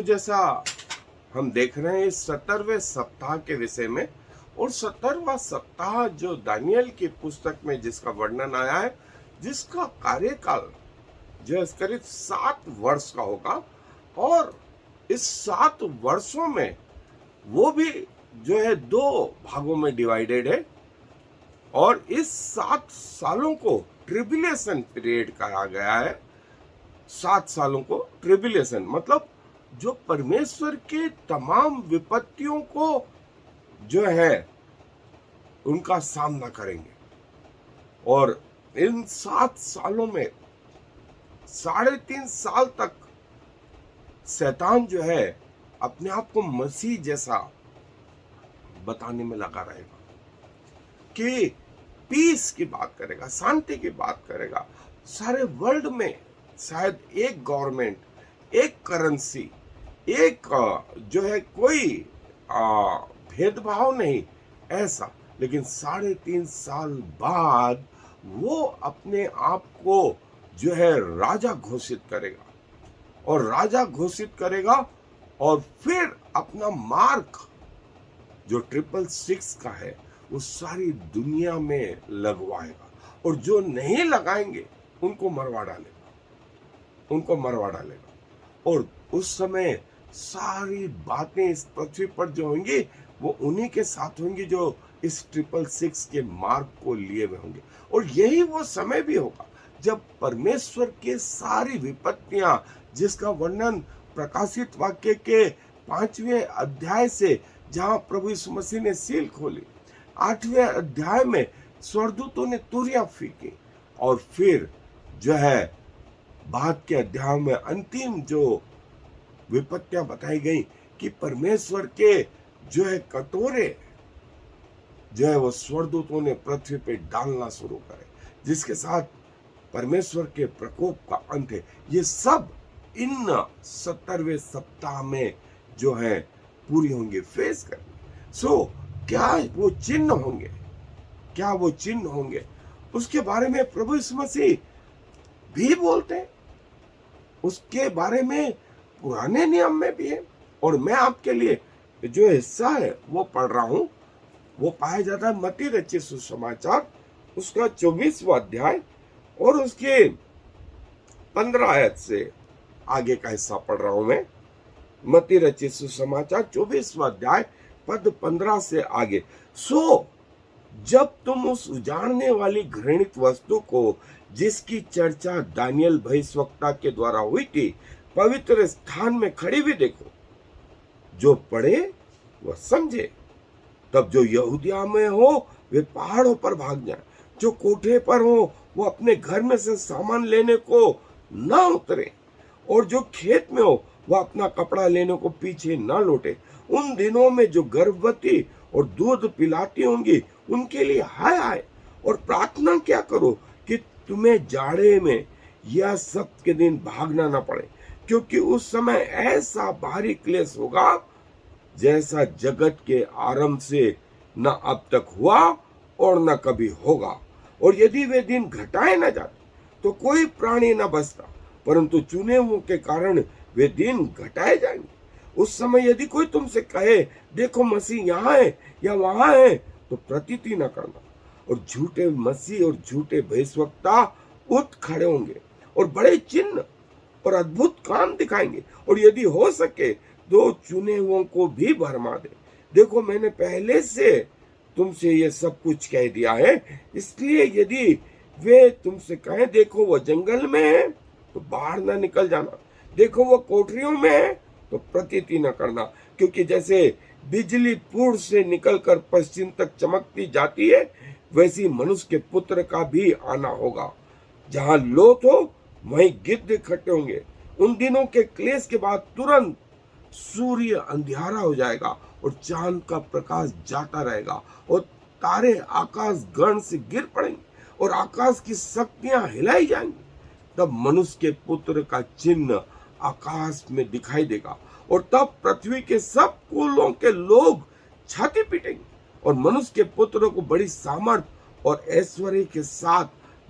तो जैसा हम देख रहे हैं इस 17वें सप्ताह के विषय में, और 17वां सप्ताह जो दानियल की पुस्तक में जिसका वर्णन आया है, जिसका कार्यकाल जो है करीब 7 वर्ष का होगा, और इस 7 वर्षों में वो भी जो है 2 भागों में डिवाइडेड है, और इस 7 सालों को ट्रिबुलेशन पीरियड कहा गया है। 7 सालों को ट्रिबुलेशन मतलब जो परमेश्वर के तमाम विपत्तियों को जो है उनका सामना करेंगे। और इन 7 सालों में 3.5 साल तक शैतान जो है अपने आप को मसीह जैसा बताने में लगा रहेगा कि पीस की बात करेगा, शांति की बात करेगा। सारे वर्ल्ड में शायद एक गवर्नमेंट, एक करेंसी, एक जो है कोई भेदभाव नहीं ऐसा, लेकिन 3.5 साल बाद वो अपने आप को जो है राजा घोषित करेगा, और राजा घोषित करेगा, और फिर अपना मार्क जो 666 का है वो सारी दुनिया में लगवाएगा, और जो नहीं लगाएंगे उनको मरवा डालेगा। और उस समय सारी बातें इस पृथ्वी पर जो होंगी वो उन्हीं के साथ होंगी जो इस 666 के मार्ग को लिए हुए होंगे। और यही वो समय भी होगा जब परमेश्वर के सारी विपत्तियां, जिसका वर्णन प्रकाशित वाक्य के 5वें अध्याय से, जहां प्रभु यीशु मसीह ने सील खोली, 8वें अध्याय में स्वर्गदूतों ने तुरियां फीकी, और फिर जो है बाद के अध्याय में अंतिम जो विपत्तियां बताई गई कि परमेश्वर के जो है कटोरे जो है वो स्वर्गदूतों ने पृथ्वी पे डालना शुरू करे, जिसके साथ परमेश्वर के प्रकोप का अंत है। ये सब इन 17वें सप्ताह में जो है पूरी होंगे, फेस करेंगे। क्या वो चिन्ह होंगे, उसके बारे में प्रभु यीशु मसीह भी बोलते हैं, उसके बारे में पुराने नियम में भी है। और मैं आपके लिए जो हिस्सा है वो पढ़ रहा हूं, वो पाया जाता है मत्ती रचित सुसमाचार उसका 24वां अध्याय और उसके 15 आयत से आगे का हिस्सा पढ़ रहा हूं मैं। मत्ती रचित सुसमाचार 24वां अध्याय पद 15 से आगे। जब तुम उस उजाड़ने वाली घृणित वस्तु को, जिसकी चर्चा दानियल भविष्यवक्ता के द्वारा हुई थी, पवित्र स्थान में खड़ी हुई देखो, जो पढ़े वह समझे। तब जो यहूदिया में हो वे पहाड़ों पर भाग जाएं, जो कोठे पर हो वो अपने घर में से सामान लेने को ना उतरे, और जो खेत में हो वह अपना कपड़ा लेने को पीछे ना लौटे। उन दिनों में जो गर्भवती और दूध पिलाती होंगी उनके लिए हाय हाय। और प्रार्थना क्या करो कि तुम्हें जाड़े में यह सप्त के दिन भागना ना पड़े, क्योंकि उस समय ऐसा भारी क्लेश होगा जैसा जगत के आरंभ से न अब तक हुआ और न कभी होगा। और यदि वे दिन घटाए न जाते तो कोई प्राणी न बचता, परंतु चुने हुओं के कारण वे दिन घटाए जाएंगे। उस समय यदि कोई तुमसे कहे देखो मसीह यहाँ है या वहां है, तो प्रतीति न करना। और झूठे मसीह और झूठे भविष्यवक्ता उठ खड़े होंगे और बड़े चिन्ह और अद्भुत काम दिखाएंगे, और यदि हो सके तो चुने हुओं को भी भरमा दे। देखो मैंने पहले से तुमसे ये सब कुछ कह दिया है, इसलिए यदि वे तुमसे कहें देखो वो जंगल में है तो बाहर ना निकल जाना, देखो वो कोठरियों में है तो प्रतीति न करना। क्योंकि जैसे बिजली पूर्व से निकलकर पश्चिम तक चमकती जाती है, वैसी मनुष्य के पुत्र का भी आना होगा। जहां लोथ हो वहीं गिद्ध इकट्ठे होंगे। उन दिनों के क्लेश के बाद तुरंत सूर्य अंधियारा हो जाएगा और चांद का प्रकाश जाता रहेगा, और तारे आकाश गण से गिर पड़ेंगे और आकाश की शक्तियां हिलाई जाएंगी। तब मनुष्य के पुत्र का चिन्ह आकाश में दिखाई देगा, और तब पृथ्वी के सब कुलों के लोग छाती पीटेंगे और मनुष्य के पुत्र को बड़ी सामर्थ और ऐश्वर्य के साथ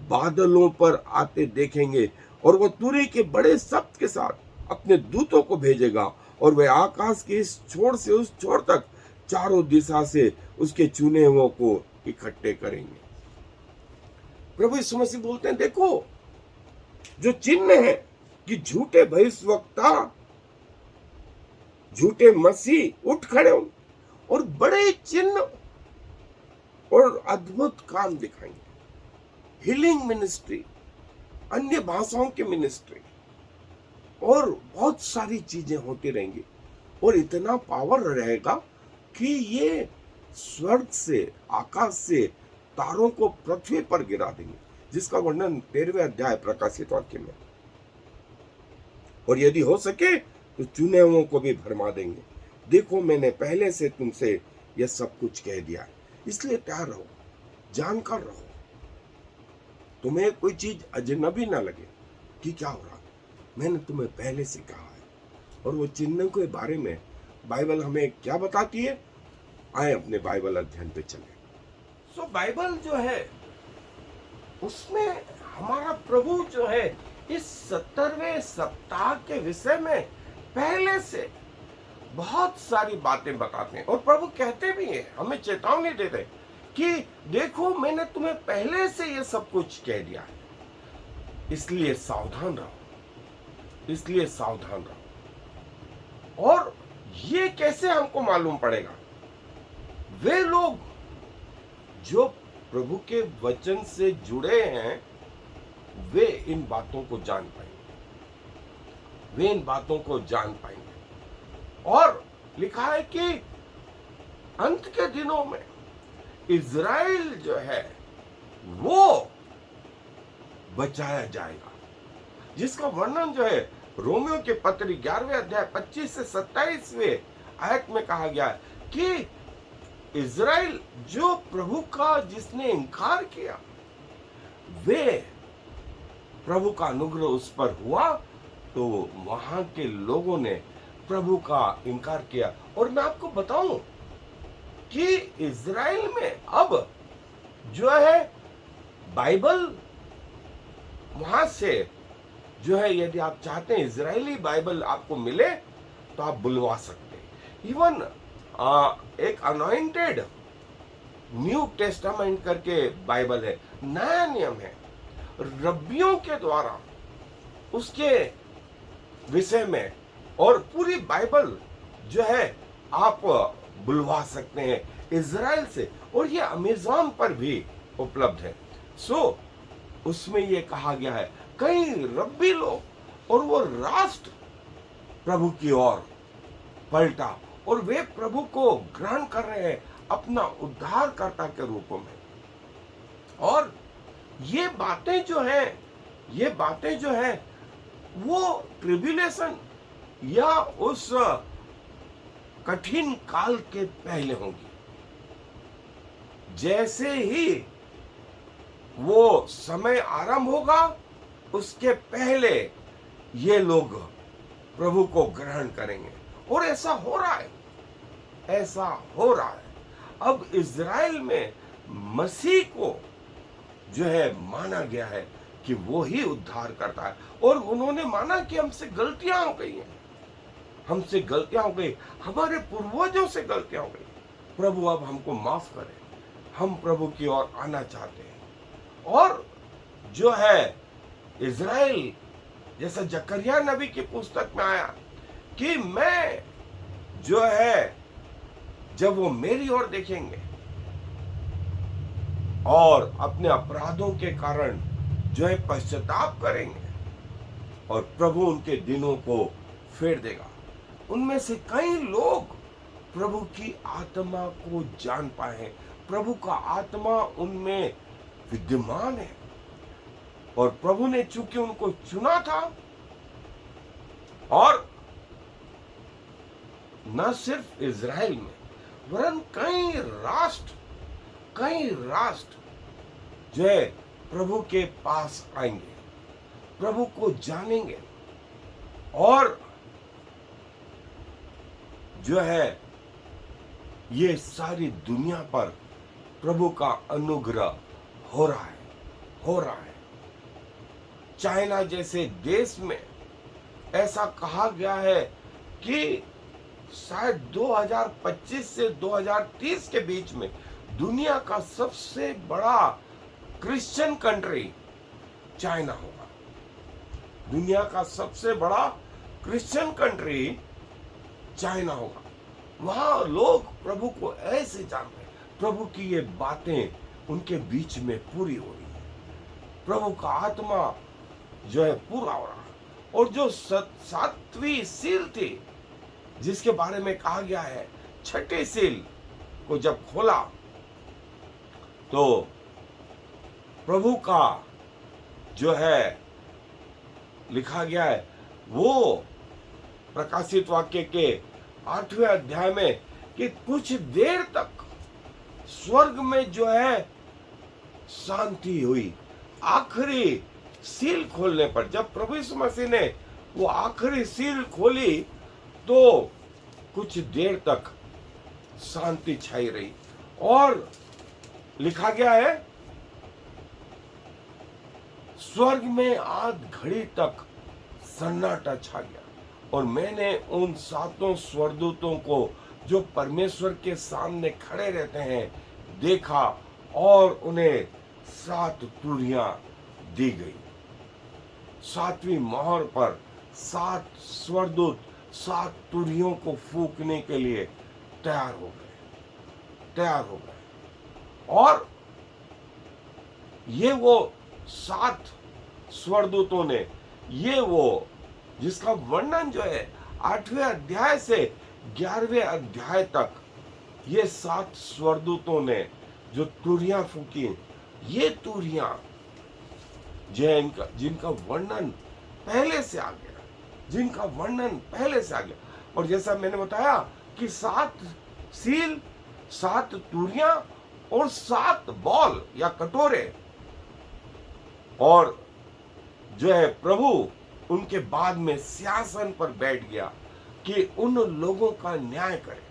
बादलों पर आते देखेंगे। और वह तुरही के बड़े शब्द के साथ अपने दूतों को भेजेगा और वे आकाश के इस छोर से उस छोर तक चारों दिशा से उसके चुने हुओं को इकट्ठे करेंगे। प्रभु यीशु मसीह बोलते हैं, देखो जो चिन्ह है कि झूठे भविष्यवक्ता, झूठे मसीह उठ खड़े होंगे और बड़े चिन्ह और अद्भुत काम दिखाएंगे। हीलिंग मिनिस्ट्री, अन्य भाषाओं की मिनिस्ट्री और बहुत सारी चीजें होती रहेंगी और इतना पावर रहेगा कि ये स्वर्ग से, आकाश से तारों को पृथ्वी पर गिरा देंगे, जिसका वर्णन 13वें अध्याय प्रकाशित वाक्य में। और यदि हो सके तो चुने हुओं को भी भरमा देंगे। देखो मैंने पहले से तुमसे यह सब कुछ कह दिया है, इसलिए तैयार रहो, जानकार रहो, तुम्हें कोई चीज अजनबी ना लगे कि क्या हो रहा। मैंने तुम्हें पहले से कहा है। और वो चिन्ह के बारे में बाइबल हमें क्या बताती है, आए अपने बाइबल अध्ययन पे चले। बाइबल जो है उसमें हमारा प्रभु जो है इस 70वें सप्ताह के विषय में पहले से बहुत सारी बातें बताते हैं। और प्रभु कहते भी हैं, हमें चेतावनी देते कि देखो मैंने तुम्हें पहले से ये सब कुछ कह दिया है, इसलिए सावधान रहो, इसलिए सावधान रहो। और ये कैसे हमको मालूम पड़ेगा? वे लोग जो प्रभु के वचन से जुड़े हैं वे इन बातों को जान पाएंगे, वे इन बातों को जान पाएंगे। और लिखा है कि अंत के दिनों में इज़राइल जो है वो बचाया जाएगा, जिसका वर्णन जो है रोमियो के पत्री 11वें अध्याय 25 से 27वें आयत में कहा गया है कि इज़राइल जो प्रभु का जिसने इनकार किया, वे प्रभु का अनुग्रह उस पर हुआ तो वहां के लोगों ने प्रभु का इनकार किया। और मैं आपको बताऊं कि इज़राइल में अब जो है बाइबल वहां से जो है, यदि आप चाहते हैं इज़राइली बाइबल आपको मिले तो आप बुलवा सकते हैं। इवन एक अनॉइंटेड न्यू टेस्टामेंट करके बाइबल है, नया नियम है, रब्बियों के द्वारा उसके विषय में, और पूरी बाइबल जो है आप बुलवा सकते हैं इज़राइल से। और ये अमेज़न पर भी उपलब्ध है। उसमें ये कहा गया है कई रब्बी लोग और वो राष्ट्र प्रभु की ओर पलटा और वे प्रभु को ग्रहण कर रहे हैं अपना उद्धारकर्ता के रूप में। और ये बातें जो है वो ट्रिब्यूलेशन या उस कठिन काल के पहले होंगी। जैसे ही वो समय आरंभ होगा उसके पहले ये लोग प्रभु को ग्रहण करेंगे। और ऐसा हो रहा है, ऐसा हो रहा है। अब इज़राइल में मसीह को जो है माना गया है कि वो ही उद्धार करता है। और उन्होंने माना कि हमसे गलतियां हो गई हैं, हमसे गलतियां हो गई, हमारे पूर्वजों से गलतियां हो गई। प्रभु अब हमको माफ करें, हम प्रभु की ओर आना चाहते हैं। और जो है इज़राइल, जैसा जकरिया नबी की पुस्तक में आया कि मैं जो है जब वो मेरी ओर देखेंगे और अपने अपराधों के कारण जो है पश्चाताप करेंगे और प्रभु उनके दिनों को फेर देगा। उनमें से कई लोग प्रभु की आत्मा को जान पाए हैं, प्रभु का आत्मा उनमें विद्यमान है। और प्रभु ने चूंकि उनको चुना था, और न सिर्फ इज़राइल में वरन कई राष्ट्र जो है प्रभु के पास आएंगे, प्रभु को जानेंगे और जो है ये सारी दुनिया पर प्रभु का अनुग्रह हो रहा है। चाइना जैसे देश में ऐसा कहा गया है कि शायद 2025 से 2030 के बीच में दुनिया का सबसे बड़ा क्रिश्चियन कंट्री चाइना होगा। दुनिया का सबसे बड़ा क्रिश्चियन कंट्री चाइना होगा। वहां लोग प्रभु को ऐसे जान रहे हैं, प्रभु की ये बातें उनके बीच में पूरी हो रही है, प्रभु का आत्मा जो है पूरा हो रहा है। और जो सातवीं सील थी जिसके बारे में कहा गया है, छठी सील को जब खोला तो प्रभु का जो है लिखा गया है, वो प्रकाशित वाक्य के 8वें अध्याय में कि कुछ देर तक स्वर्ग में जो है शांति हुई। आखिरी सील खोलने पर, जब प्रभु यीशु मसीह ने वो आखिरी सील खोली तो कुछ देर तक शांति छाई रही। और लिखा गया है, स्वर्ग में आध घड़ी तक सन्नाटा छा गया। और मैंने उन सातों स्वर्गदूतों को जो परमेश्वर के सामने खड़े रहते हैं देखा, और उन्हें 7 तुरियां दी गई। 7वीं मोहर पर 7 स्वर्गदूत 7 तुरियों को फूंकने के लिए तैयार हो गए। और ये वो 7 स्वर्गदूतों ने, ये वो जिसका वर्णन जो है 8वें अध्याय से 11वें अध्याय तक, ये 7 स्वर्गदूतों ने जो तुरियां फूकी, ये तुरियां जो है जिनका वर्णन पहले से आ गया, और जैसा मैंने बताया कि 7 सील, 7 तुरियां और 7 बॉल या कटोरे, और जो है प्रभु उनके बाद में सिंहासन पर बैठ गया कि उन लोगों का न्याय करे,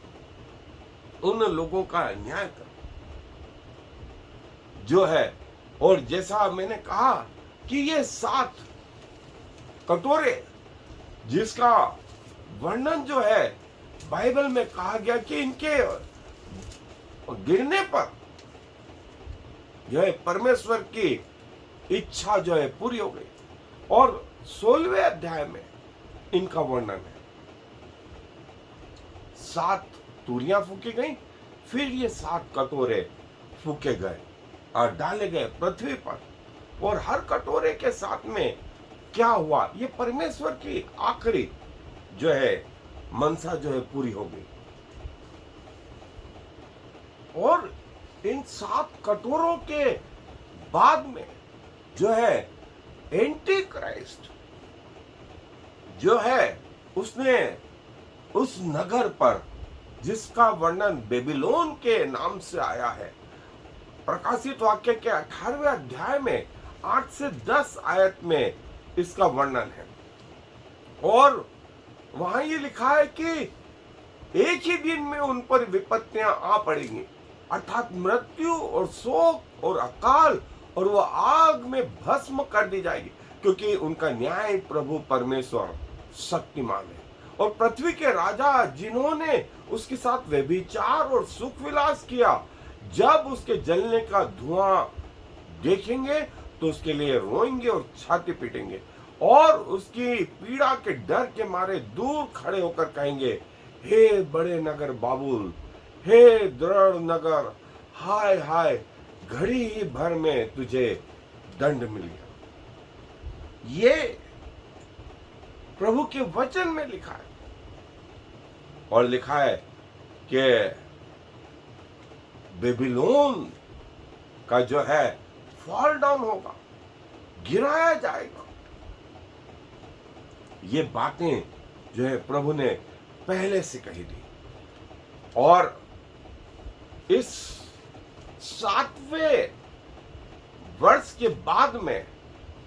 जो है। और जैसा मैंने कहा कि ये 7 कटोरे जिसका वर्णन जो है बाइबल में कहा गया कि इनके गिरने पर जो है परमेश्वर की इच्छा जो है पूरी हो गई। और 16वें अध्याय में इनका वर्णन है। 7 तुरियां फूकी गई, फिर ये 7 कटोरे फूके गए और डाले गए पृथ्वी पर। और हर कटोरे के साथ में क्या हुआ, ये परमेश्वर की आखिरी जो है मनसा जो है पूरी हो गई। और इन 7 कटोरों के बाद में जो है एंटी क्राइस्ट जो है उसने उस नगर पर, जिसका वर्णन बेबीलोन के नाम से आया है, प्रकाशित वाक्य के 18वें अध्याय में 8 से 10 आयत में इसका वर्णन है। और वहां ये लिखा है कि एक ही दिन में उन पर विपत्तियां आ पड़ेंगी, अर्थात मृत्यु और शोक और अकाल, और वह आग में भस्म कर दी जाएगी, क्योंकि उनका न्याय प्रभु परमेश्वर शक्तिमान है। और पृथ्वी के राजा जिन्होंने उसके साथ व्यभिचार और सुख विलास किया, जब उसके जलने का धुआं देखेंगे तो उसके लिए रोएंगे और छाती पीटेंगे, और उसकी पीड़ा के डर के मारे दूर खड़े होकर कहेंगे, हे बड़े नगर बाबुल, हे दृढ़ नगर, हाय हाय, घड़ी ही भर में तुझे दंड मिल गया। ये प्रभु के वचन में लिखा है। और लिखा है कि बेबीलोन का जो है फॉल डाउन होगा, गिराया जाएगा। ये बातें जो है प्रभु ने पहले से कही थी। और इस 7वें वर्ष के बाद में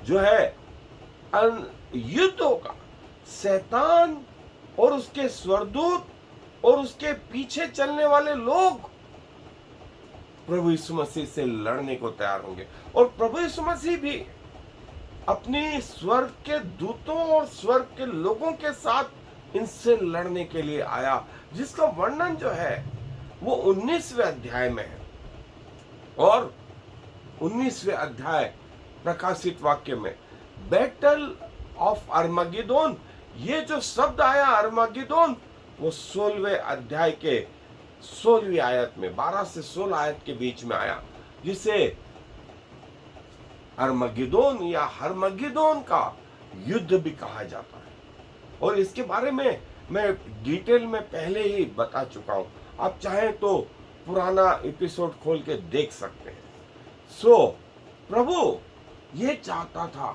जो है युद्ध होगा। शैतान और उसके स्वर्गदूत और उसके पीछे चलने वाले लोग प्रभु यीशु मसीह से लड़ने को तैयार होंगे। और प्रभु यीशु मसीह भी अपनी स्वर्ग के दूतों और स्वर्ग के लोगों के साथ इनसे लड़ने के लिए आया, जिसका वर्णन जो है वो 19वें अध्याय में है। और 19वें अध्याय प्रकाशित वाक्य में बैटल ऑफ अर्मगिदोन, ये जो शब्द आया अर्मगिदोन, वो 16वें अध्याय के 16वीं आयत में 12 से 16 आयत के बीच में आया, जिसे अर्मगिदोन या हरमगिदोन का युद्ध भी कहा जाता है। और इसके बारे में मैं डिटेल में पहले ही बता चुका हूं, आप चाहें तो पुराना एपिसोड खोल के देख सकते हैं। प्रभु ये चाहता था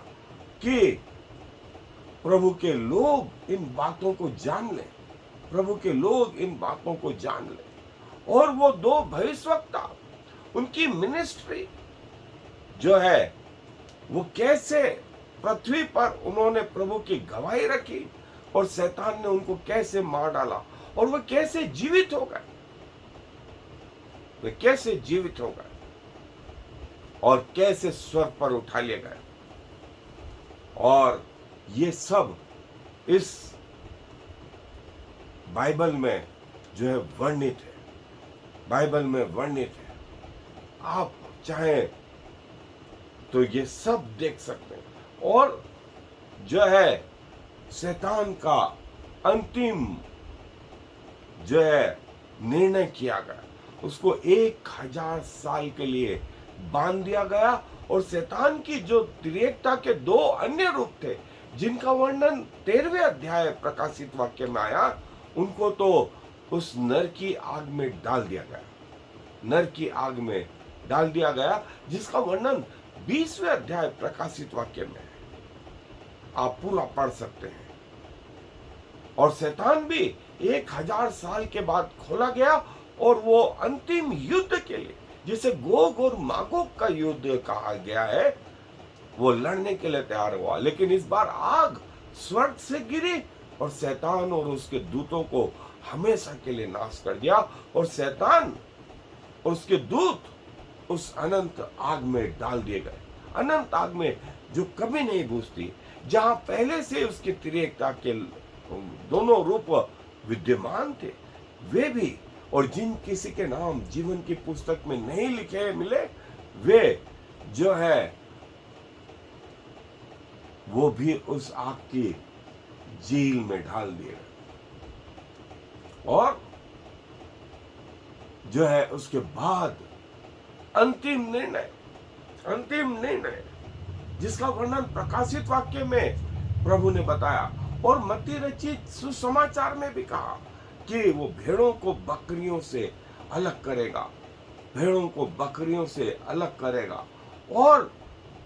कि प्रभु के लोग इन बातों को जान लें, प्रभु के लोग इन बातों को जान लें। और वो 2 भविष्यवक्ता, उनकी मिनिस्ट्री जो है वो कैसे पृथ्वी पर उन्होंने प्रभु की गवाही रखी और शैतान ने उनको कैसे मार डाला, और वो कैसे जीवित हो गए, वे कैसे जीवित हो गए और कैसे स्वर्ग पर उठा लिए गए। और ये सब इस बाइबल में जो है वर्णित है, बाइबल में वर्णित है। आप चाहें तो ये सब देख सकते हैं। और जो है शैतान का अंतिम जो है निर्णय किया गया, उसको 1000 साल के लिए बांध दिया गया। और शैतान की जो तिर्यकता के 2 अन्य रूप थे, जिनका वर्णन 13वें अध्याय प्रकाशित वाक्य में आया, उनको तो उस नर की आग में डाल दिया गया, नर की आग में डाल दिया गया, जिसका वर्णन 20वें अध्याय प्रकाशित वाक्य में है। आप पूरा पढ़ सकते हैं। और शैतान भी 1000 साल के बाद खोला गया, और वो अंतिम युद्ध के लिए, जिसे गोग और मागोग का युद्ध कहा गया है, वो लड़ने के लिए तैयार हुआ। लेकिन इस बार आग स्वर्ग से गिरी और शैतान और उसके दूतों को हमेशा के लिए नाश कर दिया। और शैतान और उसके दूत उस अनंत आग में डाल दिए गए, अनंत आग में जो कभी नहीं बुझती, जहां पहले से उसकी तिर्यकता के दोनों रूप विद्यमान थे, वे भी, और जिन किसी के नाम जीवन की पुस्तक में नहीं लिखे मिले, वे जो है वो भी उस आग की झील में डाल दिए गए। और जो है उसके बाद अंतिम निर्णय जिसका वर्णन प्रकाशित वाक्य में प्रभु ने बताया, और मत्ती रचित सुसमाचार में भी कहा कि वो भेड़ों को बकरियों से अलग करेगा, भेड़ों को बकरियों से अलग करेगा। और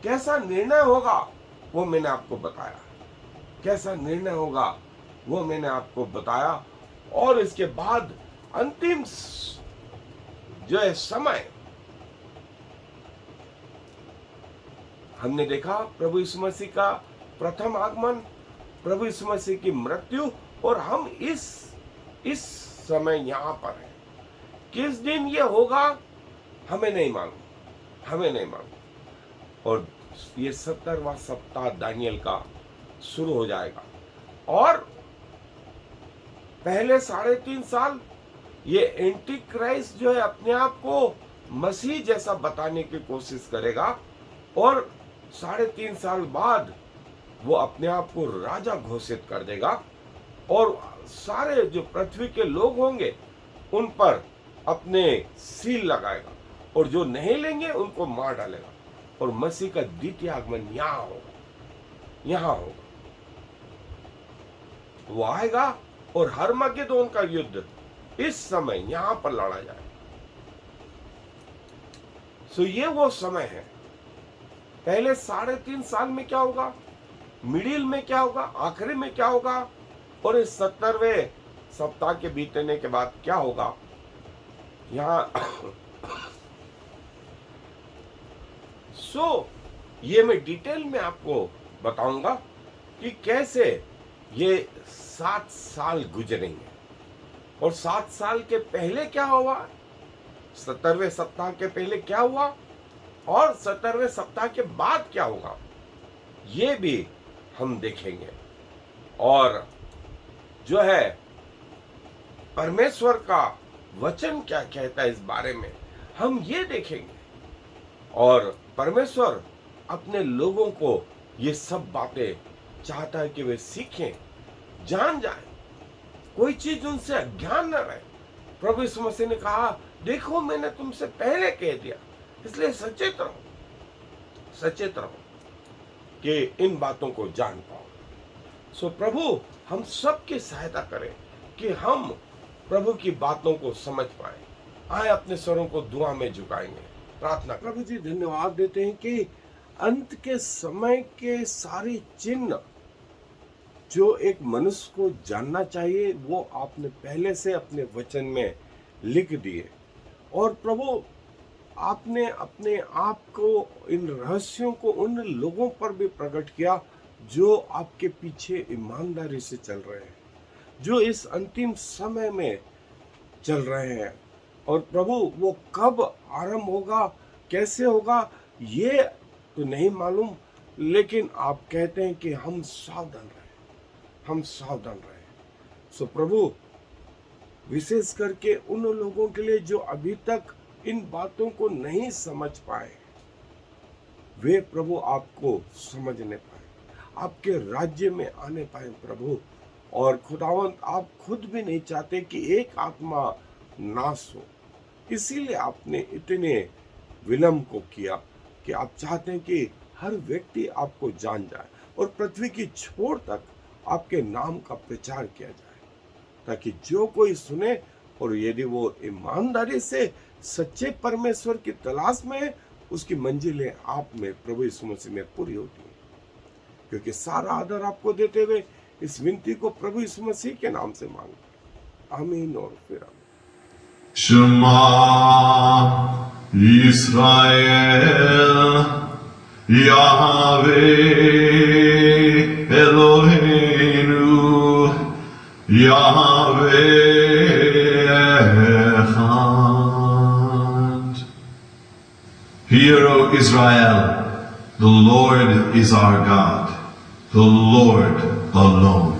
कैसा निर्णय होगा वो मैंने आपको बताया, कैसा निर्णय होगा वो मैंने आपको बताया। और इसके बाद अंतिम जो है समय, हमने देखा प्रभु यीशु मसीह का प्रथम आगमन, प्रभु यीशु मसीह की मृत्यु, और हम इस समय यहां पर हैं। किस दिन ये होगा हमें नहीं मालूम। और ये 70वां सप्ताह दानियल का शुरू हो जाएगा, और पहले 3.5 साल ये एंटी क्राइस्ट जो है अपने आप को मसीह जैसा बताने की कोशिश करेगा, और 3.5 साल बाद वो अपने आप को राजा घोषित कर देगा, और सारे जो पृथ्वी के लोग होंगे उन पर अपने सील लगाएगा, और जो नहीं लेंगे उनको मार डालेगा। और मसीह का द्वितीय आगमन यहां होगा, वो आएगा और हरमगिदोन का युद्ध इस समय यहां पर लड़ा जाएगा। सो ये वो समय है। पहले 3.5 साल में क्या होगा, मिडिल में क्या होगा, आखिरी में क्या होगा, और इस 70वें सप्ताह के बीतने के बाद क्या होगा, यहां ये मैं डिटेल में आपको बताऊंगा कि कैसे ये 7 साल गुजरेंगे, और 7 साल के पहले क्या हुआ, 70वें सप्ताह के पहले क्या हुआ, और 70वें सप्ताह के बाद क्या होगा, ये भी हम देखेंगे। और जो है परमेश्वर का वचन क्या कहता है इस बारे में, हम ये देखेंगे। और परमेश्वर अपने लोगों को ये सब बातें चाहता है कि वे सीखें, जान जाएं, कोई चीज उनसे अज्ञान न रहे। प्रभु यीशु मसीह ने कहा, देखो मैंने तुमसे पहले कह दिया, इसलिए सचेत रहो कि इन बातों को जान पाओ। सो प्रभु हम सबकी सहायता करें कि हम प्रभु की बातों को समझ पाए। आए अपने स्वरों को दुआ में झुकाएंगे, प्रार्थना। प्रभु जी धन्यवाद देते हैं कि अंत के समय के सारे चिन्ह जो एक मनुष्य को जानना चाहिए वो आपने पहले से अपने वचन में लिख दिए। और प्रभु आपने अपने आप को, इन रहस्यों को उन लोगों पर भी प्रकट किया जो आपके पीछे ईमानदारी से चल रहे हैं, जो इस अंतिम समय में चल रहे हैं। और प्रभु वो कब आरंभ होगा, कैसे होगा, ये तो नहीं मालूम, लेकिन आप कहते हैं कि हम सावधान रहें। सो प्रभु विशेष करके उन लोगों के लिए जो अभी तक इन बातों को नहीं समझ पाए, वे प्रभु आपको समझने पाए, आपके राज्य में आने पाए प्रभु। और खुदावंत आप खुद भी नहीं चाहते कि एक आत्मा नाश हो, इसीलिए आपने इतने विलंब को किया कि आप चाहते हैं कि हर व्यक्ति आपको जान जाए और पृथ्वी की छोर तक आपके नाम का प्रचार किया जाए, ताकि जो कोई सुने और यदि वो ईमानदारी से सच्चे परमेश्वर की तलाश में है, उसकी मंजिलें आप में प्रभु यीशु मसीह में पूरी होती हैं। क्योंकि सारा आदर आपको देते हुए इस विनती को प्रभु यीशु मसीह के नाम से मांगते, आमीन और फिर आमीन। Shema Yisrael Yahweh Eloheinu Yahweh Echad. Hear, O Israel, the Lord is our God, the Lord alone.